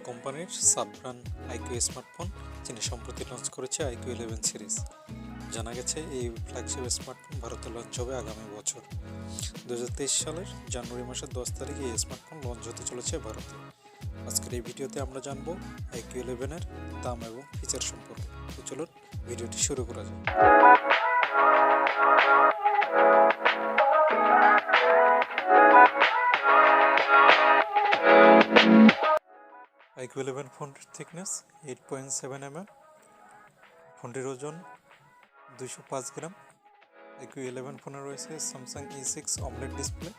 কোম্পানির sub brand iQOO smartphone চীনে সম্প্রতি লঞ্চ করেছে iQOO 11 সিরিজ। জানা গেছে এই ফ্ল্যাগশিপ স্মার্টফোন ভারতে লঞ্চ হবে আগামী বছর 2023 সালের জানুয়ারি মাসের 10 তারিখে এই স্মার্টফোন লঞ্চ হতে চলেছে ভারতে। আজকের এই ভিডিওতে আমরা জানবো iQOO 11 এর দাম এবং ফিচার সম্পর্কে। তো চলুন ভিডিওটি শুরু করা যাক। iQOO 11 ফোনটির থিকনেস 8.7 mm, ফোনটির ওজন 205 গ্রাম। iQOO 11 ফোনে রয়েছে Samsung E6 AMOLED ডিসপ্লে,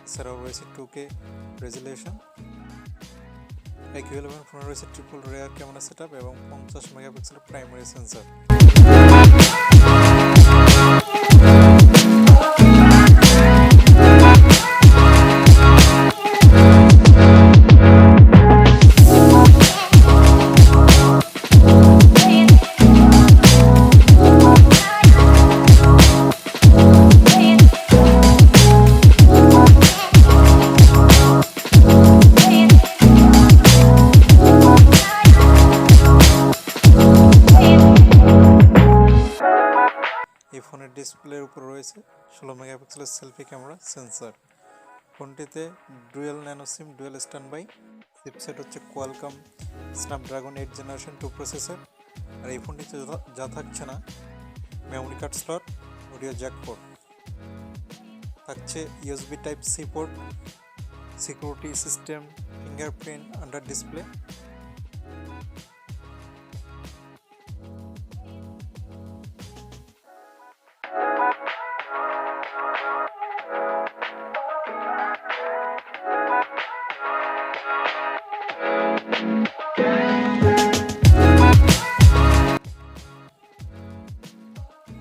এছাড়াও রয়েছে 2K রেজুলেশন। iQOO 11 ফোনে রয়েছে ট্রিপল রেয়ার ক্যামেরা সেটআপ এবং 50 মেগাপিক্সেলের প্রাইমারি সেন্সর। এই ফোনের ডিসপ্লের উপর রয়েছে 16 মেগাপিক্সেলের সেলফি ক্যামেরা সেন্সর। ফোনটিতে dual nano SIM dual standby, chipset হচ্ছে কোয়ালকম স্ন্যাপড্রাগন 8 জেনারেশন 2 প্রসেসর। আর এই ফোনটিতে যা থাকছে না memory card slot, audio jack port, থাকছে USB type C port, security system, fingerprint under display.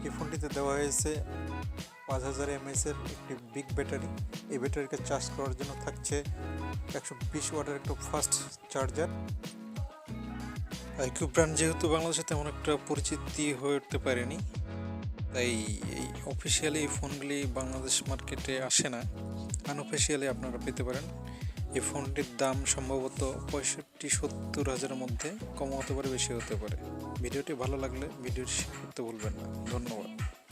এই ফোনটিতে দেওয়া হয়েছে 5000 mAh এর একটি বিগ ব্যাটারি। এই ব্যাটারিকে চার্জ করার জন্য থাকছে 120 ওয়াটের একটা ফাস্ট চার্জার। iQOO ব্র্যান্ড যেহেতু বাংলাদেশে তেমন একটা পরিচিতি হয়ে উঠতে পারেনি, তাই এই অফিসিয়ালি এই ফোনগুলি বাংলাদেশ মার্কেটে আসে না, আনঅফিসিয়ালি আপনারা পেতে পারেন। এই ফোনটির দাম সম্ভবত 65-70 হাজারের মধ্যে, কম হতে পারে বেশি হতে পারে। ভিডিওটি ভালো লাগলে ভিডিওটি শেয়ার করতে ভুলবেন না। ধন্যবাদ।